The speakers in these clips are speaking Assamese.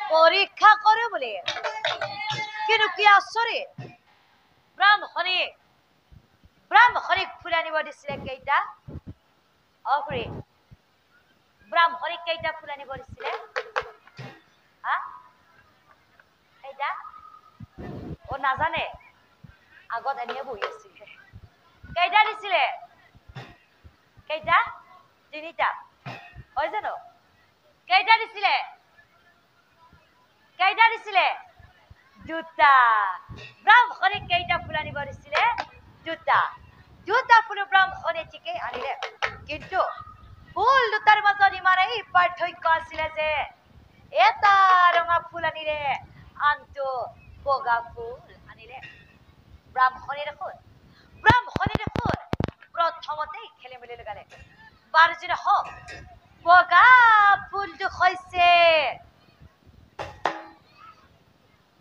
পৰীক্ষা কৰে বলে কিন্তু কি আচৰিত ব্ৰাহ্মণিক ফুল আনিব দিছিলে কেইটা অফৰি ব্ৰাহ্মণিক কেইটা ফুল আনিব দিছিলে হা কেইটা ও নাজানে আগত এনে বহি আছিল কেইটা দিছিলে কেইটা তিনিটা হয় জানো কেইটা দিছিলে দুটা ব্ৰাহ্মণিক কেইটা ফুল আনিব দিছিলে দুটা ফুল ব্ৰাহ্মণে ঠিকেই আনিলে কিন্তু ফুল দুটাৰ মাজত ইমান এই পাৰ্থক্য আছিলে যে এটা ৰঙা ফুল আনিলে আনটো বগা ফুল আনিলে ব্ৰাহ্মণে দেখোন প্ৰথমতেই খেলি মেলি লগালে বাৰু যদি হওক বগা ফুলটো হৈছে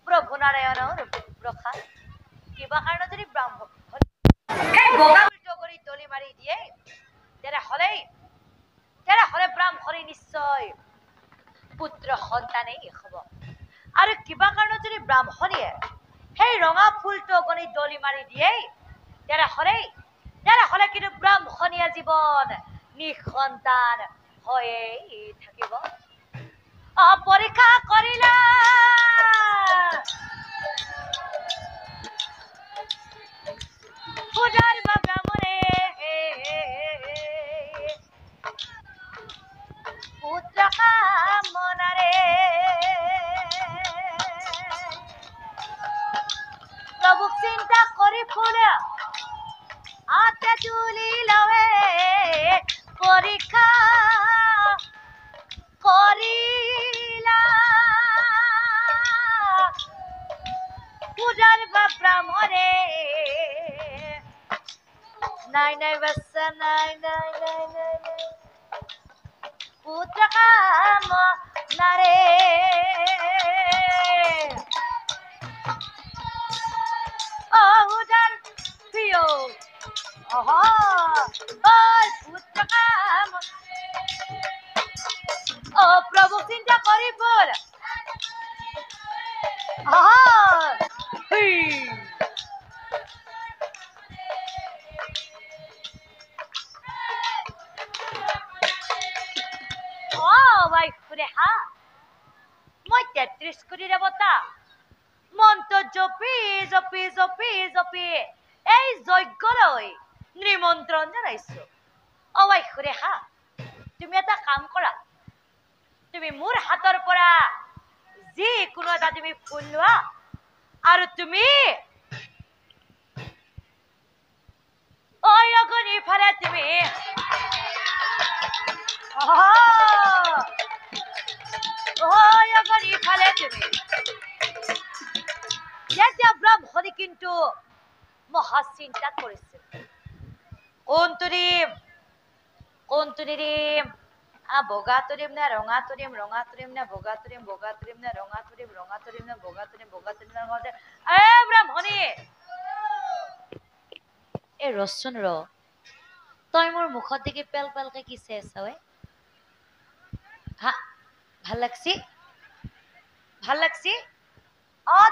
প্ৰভু নাৰায়ণৰ প্ৰসাদ কিবা কাৰণত যদি ব্ৰাহ্মণ বগা ফুলটো কৰি তলি মাৰি দিয়ে তেতিয়াহ'লে ব্ৰাহ্মণে নিশ্চয় পুত্ৰ সন্তানেই হ'ব আৰু কিবা কাৰণত যদি ব্ৰাহ্মণে সেই ৰঙা ফুলটো গনি দলি মাৰি দিয়ে তেতিয়াহ'লে কিন্তু ব্ৰাহ্মণীয়া জীৱন নিঃসন্তান হৈয়ে থাকিব পৰীক্ষা কৰিলা পূজাৰ ব্ৰাহ্মণে পুত্ৰ কামনাৰে প্ৰভুক চিন্তা কৰি ফুল হাতে তুলি লৱে পৰীক্ষা কৰিলা পূজাৰ ব্ৰাহ্মণে নাই বাচ্চা নাই পুত্ৰ কামনাৰে উদাৰ প্ৰিয় পুত্ৰ প্ৰভু চিন্তা কৰি ফুল মই ৩৩ কোটি দেৱতা মন্ত্ৰ জপি এই যজ্ঞলৈ নিমন্ত্ৰণ জনাইছো অবাইখুৰেহা তুমি এটা কাম কৰা তুমি মোৰ হাতৰ পৰা যিকোনো এটা তুমি ফুল লোৱা আৰু তুমি ইফালে তুমি ইফালে তুমি যেতিয়া ব্ৰাহ্মণে কিন্তু মহা চিন্তা কৰিছিল কোনটো দিম বগা তৰিম নে ৰঙা তৰিম নে বগা তৰিম নে ৰঙা তৰিম নে বগা তৰিম ব্ৰাহ্মণে এই ৰচোন তই মোৰ মুখত দেখি পেল পেলকে কি চাইছ হা ভাল লাগছি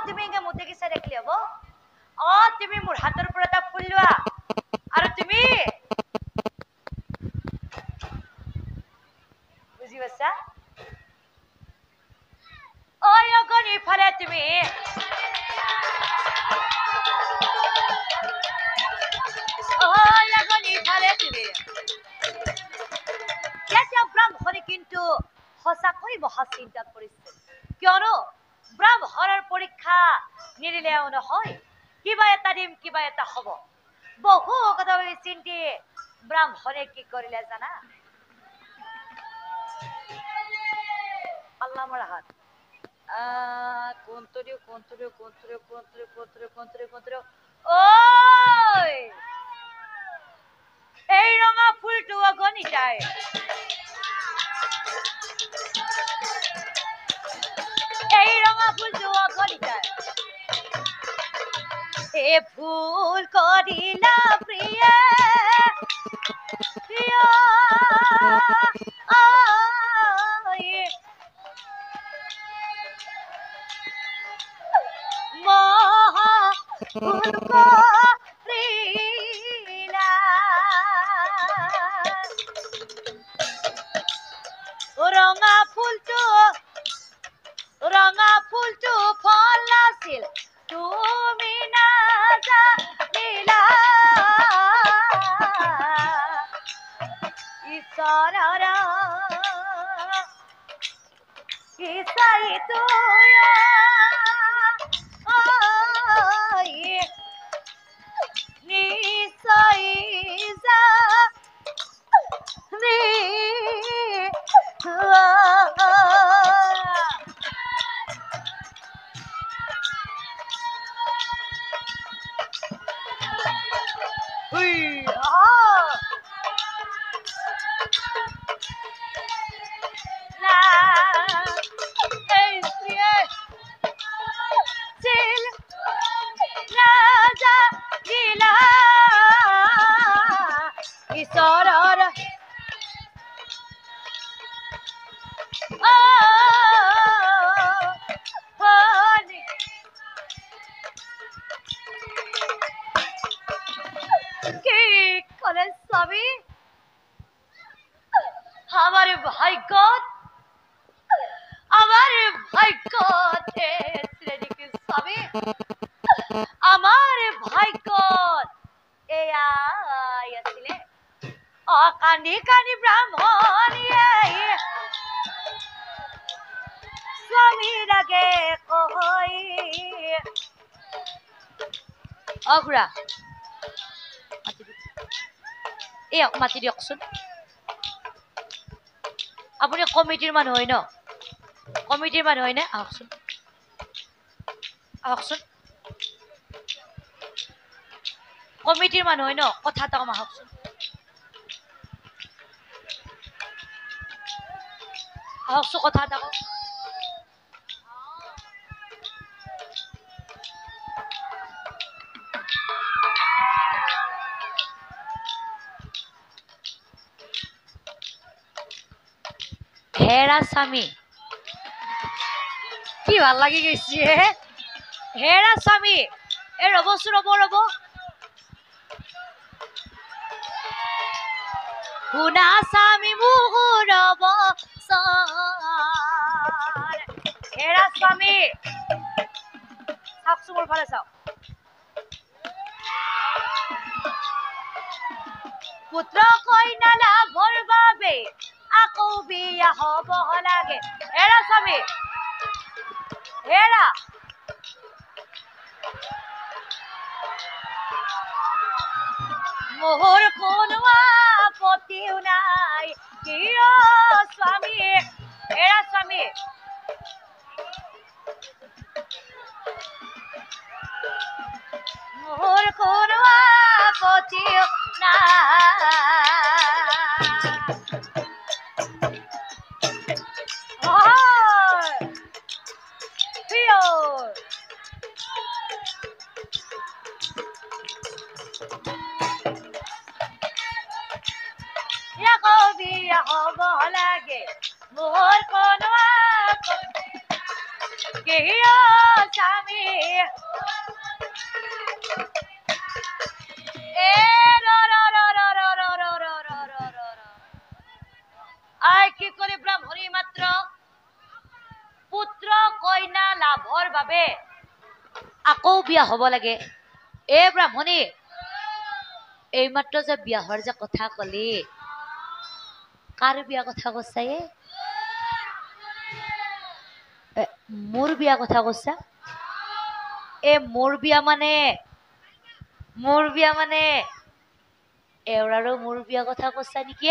তুমি এনে মুখ দেখি চাই দেখিলি হব তুমি মোৰ হাতৰ পৰা এটা ফুল লোৱা আৰু তুমি বুজি পাইছা ইফালে তুমি ব্ৰাহ্মণে কিন্তু সঁচাকৈ মহা চিন্তাত পৰিছিল কিয়নো ব্ৰাহ্মণৰ পৰীক্ষা নিদিলেও নহয় কিবা এটা দিম কিবা এটা হ'ব বহু কথা ভাবি চিন্তি ব্ৰাহ্মণে কি কৰিলে জানা আল্লাহ মোৰ হাত কোনটো দিও এই ৰঙা ফুলটো অগণিতাই এ ফুল কৰিলা প্ৰিয় ভুল কৰিলা ৰঙা ফুলটো ফল নাছিল তুমি নাজানিলা ঈশ্বৰৰ ইচ্ছাইতো নিশ্চয় ঈশ্বৰৰ কি কলে স্বামী আমাৰ ভাগ্যত শ্ৰেণীকে স্বামী আমাৰ ভাগ্যত এয়া আছিলে কান্দি কান্দি ব্ৰাহ্মণীয়ে স্বামীৰ আগে কয় খুৰা মাতি দিয়কচোন আপুনি কমিটিৰ মানুহ হয় ন কমিটিৰ মানুহ হয় নে আহকচোন কমিটিৰ মানুহ হয় ন কথা এটা কম আহকচোন কথা এটা কওক হেৰা স্বামী কি ভাল লাগি গৈছে হেৰা স্বামী ৰ'বচোন ৰ'ব শুনা স্বামী মোৰ হেৰা স্বামী চাওকচোন মোৰ ফালে চাওক পুত্ৰ কন্যা লাভৰ বাবে আকৌ বিয়া হ'ব লাগে হেৰা স্বামী হেৰা মোহৰ কোনো আপত্তিও নাই কিয় স্বামী হেৰা স্বামী মোহৰ কোনো আপত্তিও বিয়া হ'ব লাগে মোহৰ কোনো কিয় স্বামী কি কৰে ব্ৰাহ্মণী মাত্ৰ পুত্ৰ কন্যা লাভৰ বাবে আকৌ বিয়া হ'ব লাগে ব্ৰাহ্মণী এইমাত্ৰ যে বিয়া হোৱাৰ যে কথা কলি কাৰ বিয়া কথা কৈছা মোৰ বিয়া কথা কৈছা মোৰ বিয়া মানে এওৰাৰো মোৰ বিয়া কথা কৈছা নেকি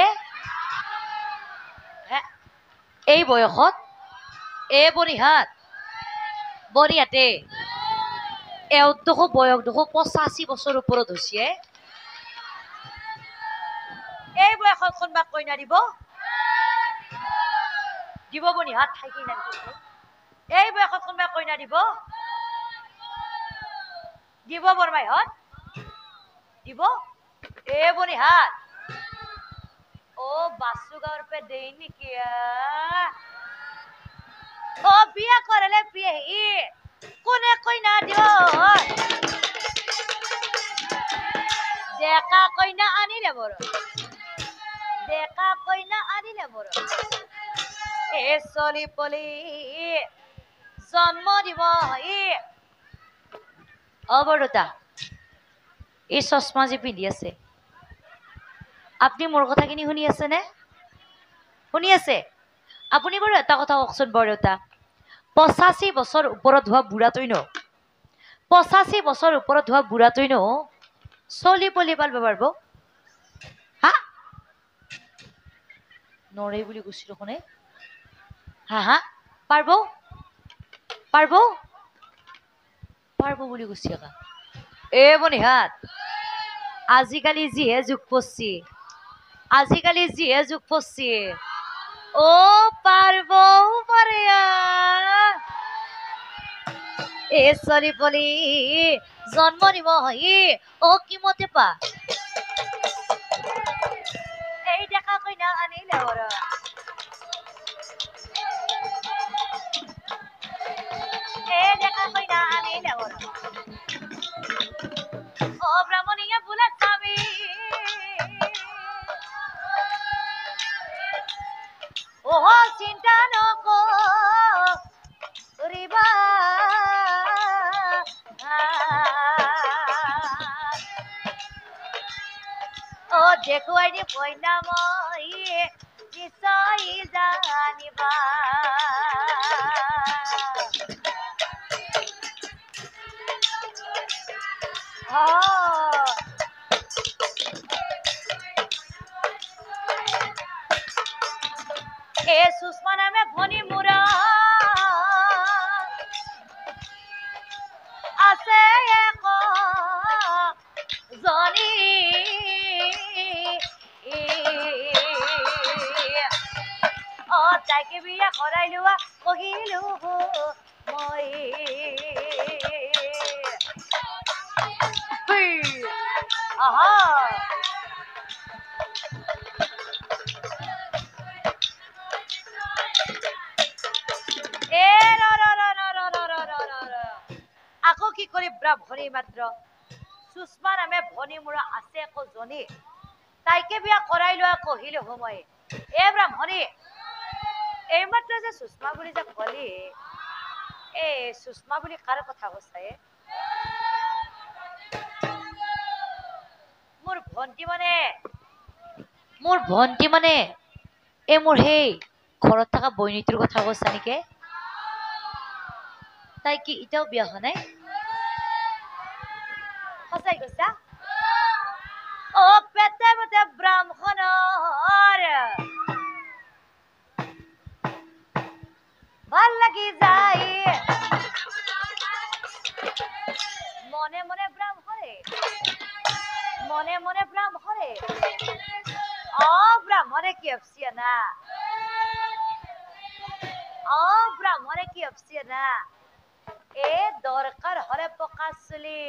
এই বয়সত বৰিহাতে এওঁৰতো বয়স দেখো 85 বছৰ ওপৰত হৈছে এই বয়সত কোনবা কইনা দিব বনিহাত থাকি না এই বয়সত কোনবা কইনা দিব বৰমাইহত দিব বনিহাত বাসু গাঁৱৰ পে দেই নেকি বিয়া কৰালে বিয়া কোনে কইনা দিব ডেকা কইনা আনিলে বড় ডেকা কইনা আনিলে বড় এ চলি পলি জন্ম দিব অবরতা এই চশমা যে পিন্ধি আছে আপুনি মোৰ কথাখিনি শুনি আছে নে শুনি আছে আপুনি বাৰু এটা কথা কওকচোন বৰদেউতা 85 বছৰ ওপৰত হোৱা বুঢ়াটোই ন 85 বছৰ ওপৰত হোৱা বুঢ়াটোই ন চলি পলি পালব পাৰব হা নৰে বুলি কৈছিল কোনে হা হা পারব পারব পারব বুলি কৈছি একা এ বনিহাত আজিকালি যিহে যুগ পড়ছি আজিকালি যিহে যুগ পড়ছি ও পারব পারে এ চলি পলি জন্ম নিব ও কি মতে পা এই দেখা কইনা আনিলে ওরা এই দেখা কইনা আনিলে ওরা ও ব্রাহ্মণিয়া বুলা স্বামী ও চিন্তা নকো রিবা ও দেখো আইনি কইনা মই নিশ্চয় জানিবা এ সুষমা নামে ভনি মুরা আছে এক জনি ও তাইকে বিয়া করাই লোৱা কহিলো মই আহা আকৌ কি কৰি ব্ৰাহ্মণী মাত্ৰ সুষমা নামে ভনী মোৰ আছে আকৌ জনী তাইকে বিয়া কৰাই লোৱা কহিলো সময় এ ব্ৰাহ্মণী এইমাত্ৰ যে সুষমা বুলি যে কলি এ সুষমা বুলি কাৰ কথা কৈছা মোৰ ভন্টি মানে এ মোৰ সেই ঘৰত থকা বইনীটোৰ কথা কৈছা নেকি তাই কি এতিয়াও বিয়া হোৱা নাই সঁচাই কৈছা ও পেটে পেটে ব্ৰাহ্মণৰ ভাল লাগি যায় মনে মনে ব্ৰাহ্মণে ও ব্ৰাহ্মণে কি ভাবছি না ও ব্ৰাহ্মণে কি ভাবছি না এ দরকার হলে পকা চলি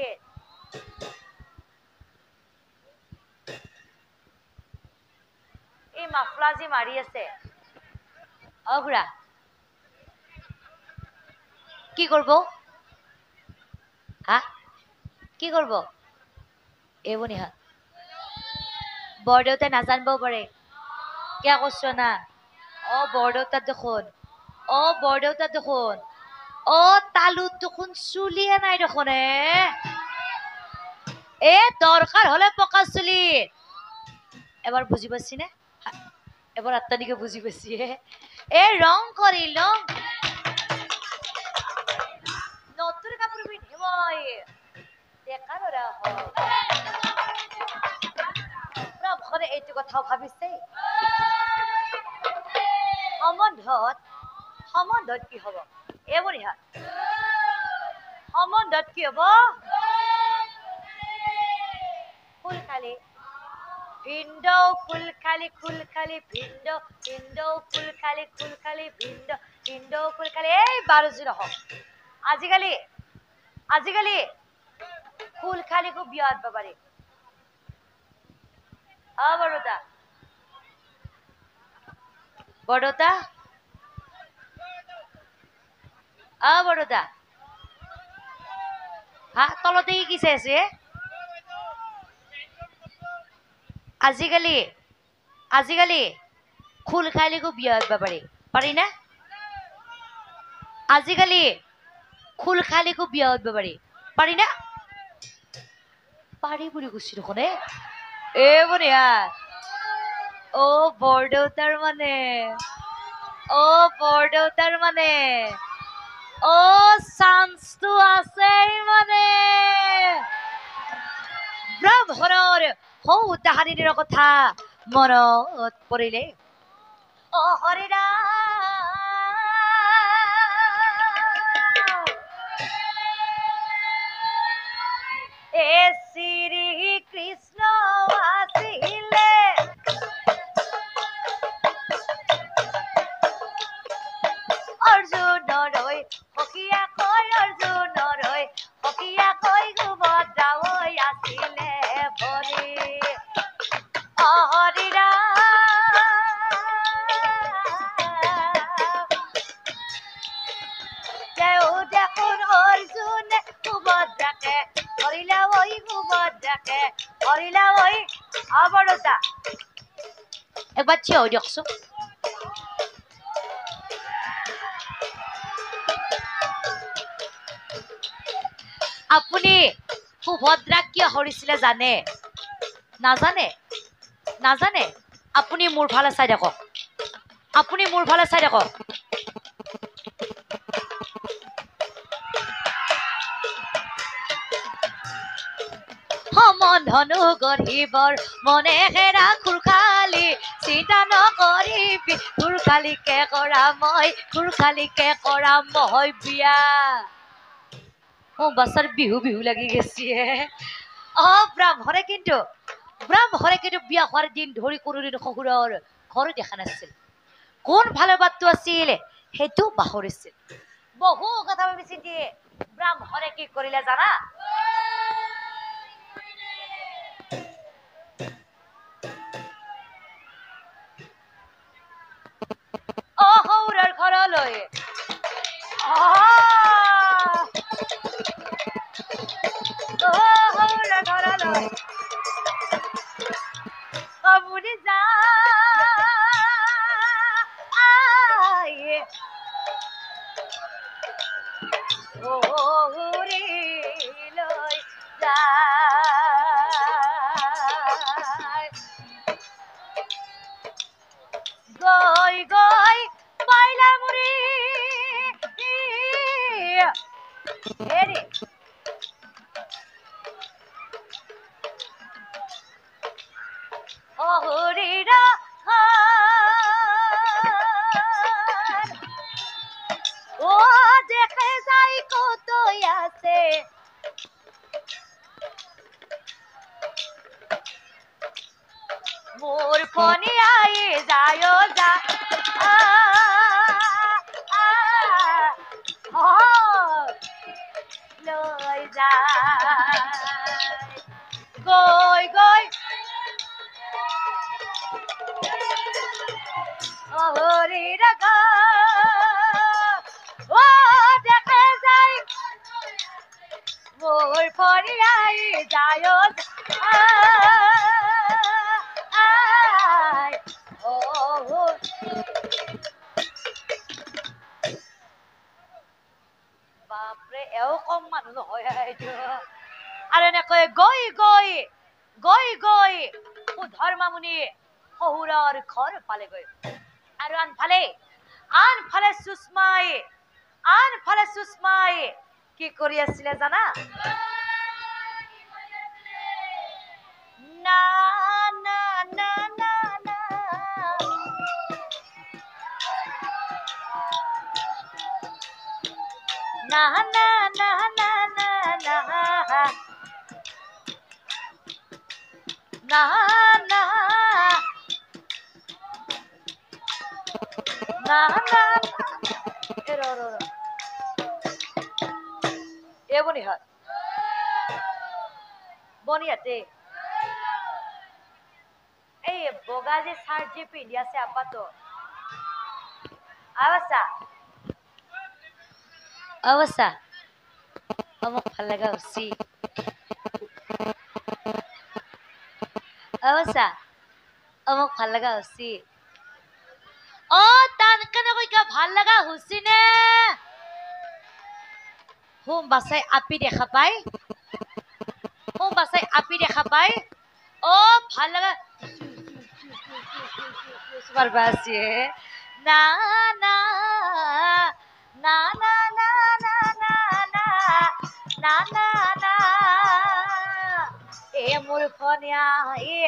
এই মাফলাজি মারি আছে অগুড়া কি করব হা কি করব এবনি হা বৰদেউতাই নাজানিবও পাৰে কিয় কৈছো না ও বৰদেউতা দেখোন ও তালুত দেখোন চুলিয়ে নাই দেখোন এ দরকার হলে পকা চুলি এবার বুঝি পাচ্ছি না এবার আত্মানিকে বুঝি পাচ্ছি এ রং করিল নতুন কাপড় পিন্ধিব দেখা লৰা ব্ৰাহ্মণে এইটো কথাও ভাবিছে সম্বন্ধত কি হব এইবোৰ সম্বন্ধত কি হব ফুল খালি ভিন্দ ফুল খালি ভিন্দ ফুল খালি ভিন্দ ফুল খালি এই 12 জন হওক আজিকালি ফুল খালিকো বিয়া আনব পাৰি বৰদা বৰদা হা তলতে কি চাই আছে আজিকালি আজিকালি খোল খাইলেকো বিয়া হবা পাৰি না আজিকালি খোল খাইলেকো বিয়া হবা পাৰি না পাৰি বুলি কৈছি দেখোন এ বঢ়িয়া ও বৰদেউতাৰ মানে ও বৰদেউতাৰ মানে ও চান্সটো আছে মানে ব্ৰাহ্মণৰ হৌ তাহানিৰ কথা মনত পৰিলে ও হৰিৰাম এ শ্ৰী কৃষ্ণ আছিলে অৰ্জুনৰৈ সখীয়াকৈ অৰ্জুনৰৈ সখীয়াকৈ সুভদ্ৰা হৈ আছিলে ভৰি তেওঁ দেখোন অৰ্জুনে সুভদ্ৰাকে হৰিলা ঐ সুভদ্ৰাকে হৰিলা ঐ বৰদা একবাৰ থিয় হৈ দিয়কচোন আপুনি সুভদ্ৰাক কিয় হৰিছিলে জানে নাজানে নাজানে আপুনি মোৰ ফালে চাই দেখক আপুনি মোৰ ফালে চাই দেখক সমন ধনু গঢ়িবৰ মনে হেৰা খুৰখালি চিন্তা নকৰিবি খুৰখালিকে কৰা মই বিয়া ও বাচ্চাৰ বিহু বিহু লাগি গেছে ব্ৰাহ্মণে কিন্তু বিয়া হওয়াৰ দিন ধৰি কোনোদিন শহুৰৰ ঘৰ দেখা নাছিল কোন ভালে বাটটো আছিল সেইটো পাহৰিছিল বহু কথা ভাবি চিন্তি ব্ৰাহ্মণে কি কৰিলে জানা শহুৰৰ ঘৰলৈ শহুৰৰ ঘৰলৈ আপুনি যায় শহুৰিলৈ যায় গৈ গৈ পাইলা মুৰি হেৰি শহুৰিৰা ও দেখে যাই কত আছে মোৰ ফনি আই যায় যা লৈ যায় গৈ গৈ শহুৰিৰা ও দেখে যাই মোৰ ফনি আই যায় বাপৰে এও কম মানুহ নহয় এইটো আৰু এনেকৈ গৈ গৈ ধৰ্মামুনি শহুৰৰ ঘৰ পালেগৈ আৰু আনফালে সুষমাই কি কৰি আছিলে জানা না না না না না না না না না না না না না না না এ বনিহাত বনিহাতে এই বগা যে শার্ট যে পিন্ধি আছে আপাত অৱস্থা মোক ভাল লগা হৈছে অৱস্থা মোক ভাল লগা হৈছি অ টান কেনেকৈ কিয় ভাল লগা হৈছি নে হোম বাছাই আপি দেখা পাই হোম বাছাই আপি দেখা পাই অ ভাল লগা পারবা আছে না না না না না না না না না না না এ মোর ফনিয়া এ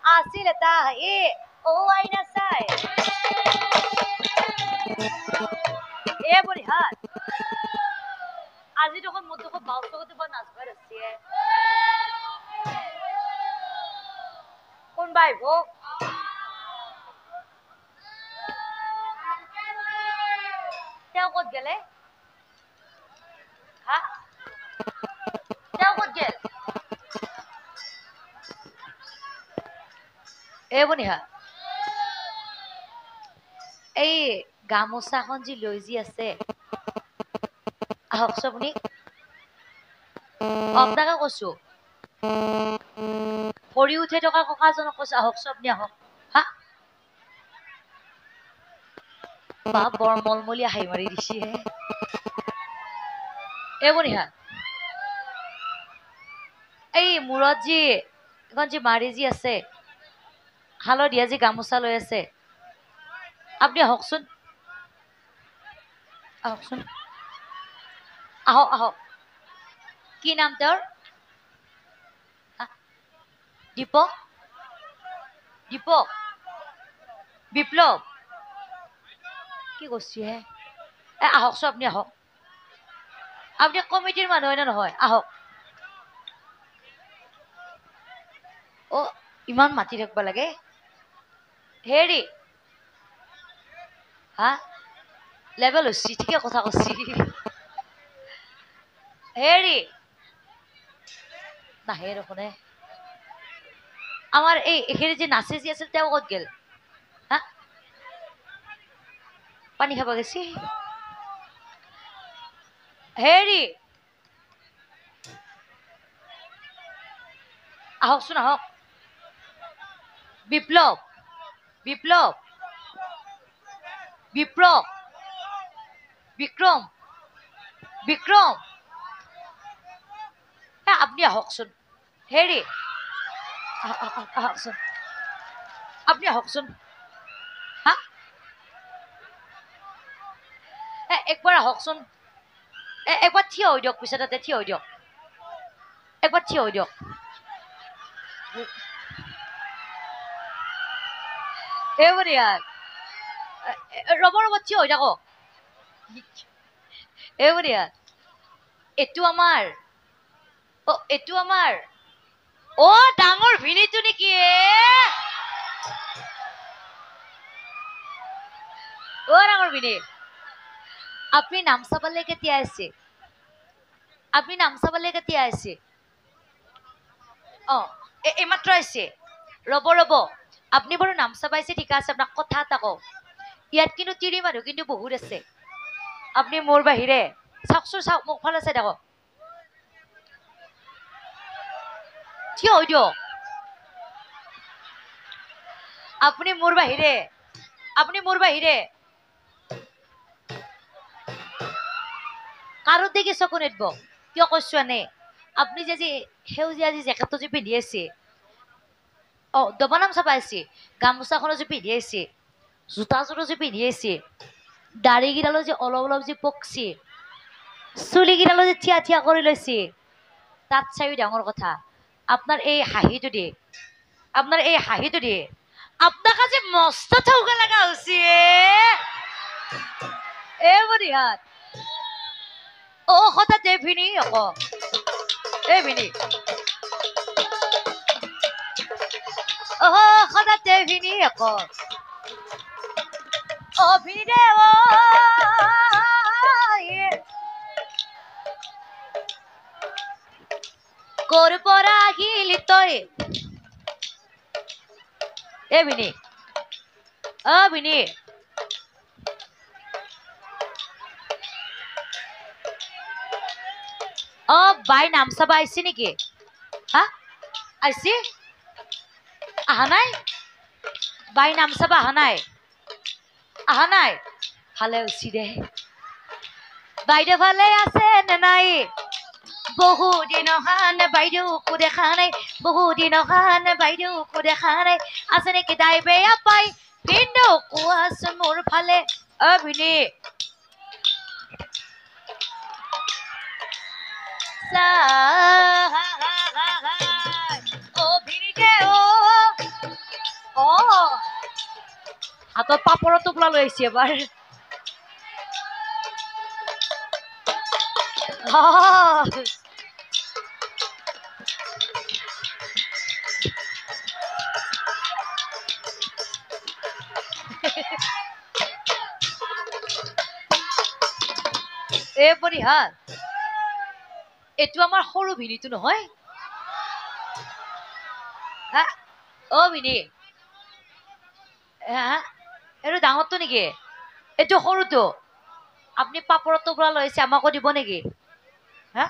আসিল তা এ ও আইনা চাই এ বলি হাত আজি যখন মধ্যে খুব বাউল করতে বা নাচবার আছে কোন ভাই ভোগ তেওঁ কত গেলে হা তেওঁ কত গেল এ বনিহা এই গামোচাখন যি লৈ যি আছে আহকচোন আপুনি আপোনাকে কৈছো ভৰি উঠে থকা ককাজনক কৈছো আহকচোন আপুনি আহক হা বা বৰ মলমলি হাঁহি মাৰি দিছে এ বনিহা এই মূৰত যি এখন যি মাৰি যি আছে হালধীয়া যি গামোচা লৈ আছে আপনি আহকচোন আহকচোন আহক আহক কি নাম তেওঁৰ দীপক দীপক বিপ্লৱ কি কৈছে হে এ আহকচোন আপুনি আহক আপুনি কমিটিৰ মানুহ হয় নে নহয় আহক অ ইমান মাতি থাকিব লাগে হেৰি হা লেভেল হৈছি ঠিকে কথা কৈছি হেৰি নাহে দেখোনে আমাৰ এইখিনি যে নাচে যি আছিল তেওঁ ক'ত গেল হা পানী খাব গেছি হেৰি আহকচোন আহক বিপ্লৱ বিপ্লৱ বিপ্লৱ বিক্ৰম বিক্ৰম আপনি আহকচোন হেৰি আহকচোন আপনি আহকচোন হা একবাৰ আহকচোন একবাৰ থিয় হৈ দিয়ক পিছে তাতে থিয় হৈ দিয়ক একবাৰ থিয় হৈ দিয়ক এইবাৰ ইয়াৰ ৰব ৰব থিয় হৈ থাকক এইবাৰ ইয়াৰ এইটো আমাৰ অ এইটো আমাৰ অ ডাঙৰ ভিনিটো নেকি অ ডাঙৰ ভিনি আপনি নাম চাবালে কেতিয়া আছে আপনি নাম চাবালে কেতিয়া আছে অ এইমাত্ৰ আছে ৰব ৰব আপনি বাৰু নাম চাবাইছে ঠিক আছে আপোনাক কথা এটা কওঁ ইয়াত কিন্তু তিৰি মানুহ কিন্তু বহুত আছে আপনি মোৰ বাহিৰে চাওকচোন চাওক মোক ফালে চাই থাকক থিয় হৈ দিয়ক আপনি মোৰ বাহিৰে কাৰো দেখি চকু নেদব কিয় কৈছো এনে আপনি যে সেউজীয়া যি জেকেটটো যে পিন্ধি আছে অ দবানাম চাবা আছে গামোচাখনো যে পিন্ধি আছে জোতাযোৰো যে পিন্ধি আছে দাড়ি কেইডালো যে অলপ অলপ যে পকছি চুলি কেইডালো যে থিয়া থিয়া কৰি লৈছে তাত চাইও ডাঙৰ কথা আপনার এই হাঁহিটো দিয়ে আপনাকে যে মস্ত ঠৌকা লাগা হচ্ছে এ বরিহাত ও হঠাৎ এ ভিনি এ ভিনি ও হঠাৎ এ ভিনি ও ভিনি রে ও করপরা গিলি তয় এ ভিনি ভিনি বাই নাম চাবা আইছি নেকি হা আইছি আহা নাই বাই নাম চাবা আহা নাই ভালে উচি দে বাইদেউ ভালে আছে নে নাই বহুদিন বাইদেউকো দেখা নাই বহুদিন বাইদেউকো দেখা নাই আছে নেকি তাই বেয়া পাই কিন্তু কোৱাচোন মোৰ ফালে অভিনী হাতত পাপৰৰ টোপোলা লৈ আহিছে এবাৰ এ পৰিহাৰ এইটো আমাৰ সৰু ভিনিটো নহয় অ ভিনি এইটো ডাঙৰটো নেকি এইটো সৰুটো আপুনি পাপৰৰ টোপোলা লৈছে আমাকো দিব নেকি হা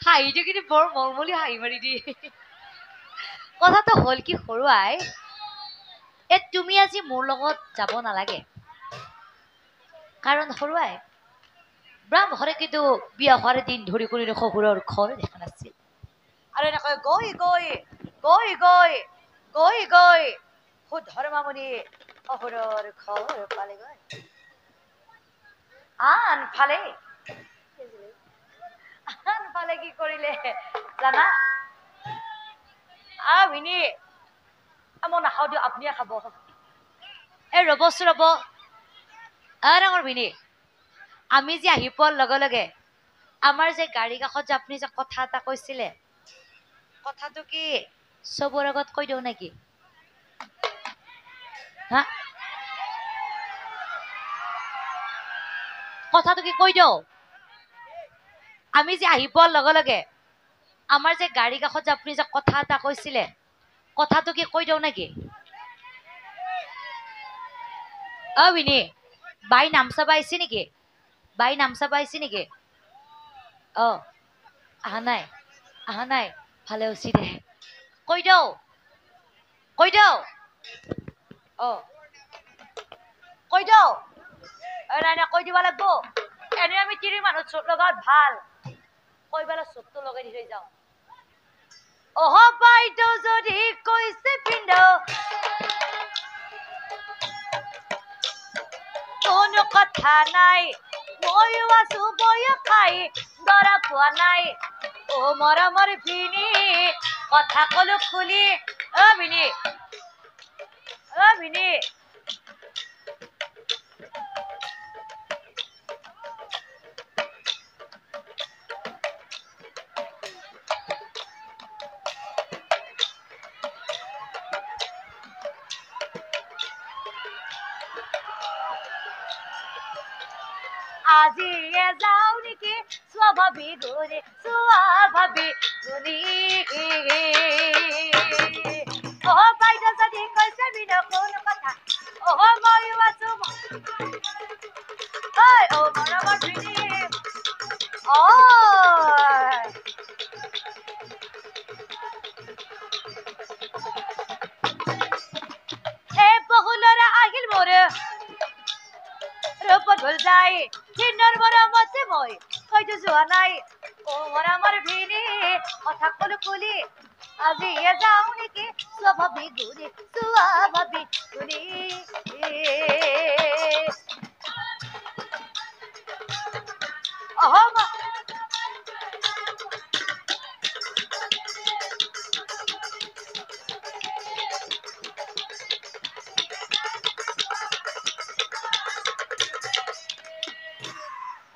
হাঁহিটো কিন্তু বৰ মলমলি হাঁহি মাৰি দিয়ে কথাটো হ'ল কি সৰু আই তুমি আজি মোৰ লগত যাব নালাগে কাৰণ সৰু আই ব্ৰাহ্মণে কিন্তু বিয়া হোৱাৰ দিন ধৰি কৰি শহুৰৰ ঘৰ দেখা নাছিল আৰু এনেকৈ গৈ গৈ গৈ গৈ গৈ গৈ সুধৰ্মামণি শহুৰৰ ঘৰ পালেগৈ আনফালে কি কৰিলে জানা ভিনি মই নাখাওঁ দিয়ক আপুনিয়ে খাব এই ৰ'বচোন ৰ'ব ডাঙৰ ভিনি আমি যে আহি পোৱাৰ লগে লগে আমাৰ যে গাড়ী কাষত যে আপুনি যে কথা এটা কৈছিলে কথাটো কি চবৰ আগত কৈ দিওঁ নেকি হা কথাটো কি কৈ দিওঁ আমি যে আহি পোৱাৰ লগে লগে আমাৰ যে গাড়ী কাষত যে আপুনি যে কথা এটা কৈছিলে কথাটো কি কৈ দিওঁ নেকি ভিনি বাই নাম চাবা আহিছে নেকি বাই নাম চাবা আহিছে নেকি আহা নাই ভালে উচি দে কৈ দিওঁ কৈ দিওঁ নাই কৈ দিব লাগিব এনে আমি তিৰি মানুহ চোট লগত ভাল কৈ পেলাই চোটটো লগাই দি থৈ যাওঁ বাইদেউ যদি কৈছে পিন্ধ কোনো কথা নাই ময়ো আছো বয় খাই দৰা পোৱা নাই মৰমৰ ভিনি কথা কলো খুলি ভিনি আজিয়ে যাও নেকি স্বভাৱী গুণী বাইদেউ যদি কৈছে বিনা কোনো কথা ময়ো আছো মৰমৰ ভিনি বহু ল'ৰা আহিল মোৰ ৰূপত ভুল যায় দিনৰ মৰমতে মই হয়তো যোৱা নাই মৰমৰ ভিনি কথা কলো খুলি আজিয়ে যাও নেকি স্বভাৱী গুণী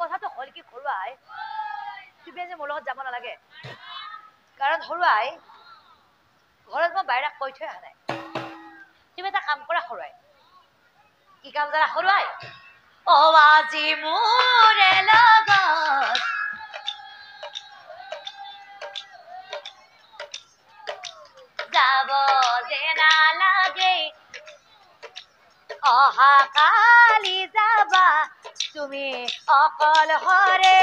কথাটো হ'ল কি সৰু আই তুমি আজি মোৰ লগত যাব নালাগে কাৰণ সৰু আই ঘৰত মই বাইৰাক কৈ থৈ অহা নাই তুমি এটা কাম কৰা সৰু আই কি কাম জানা সৰু আই আজি মোৰ লগত যাব যে নালাগে অহাকালি যাবা তুমি অকল হৰে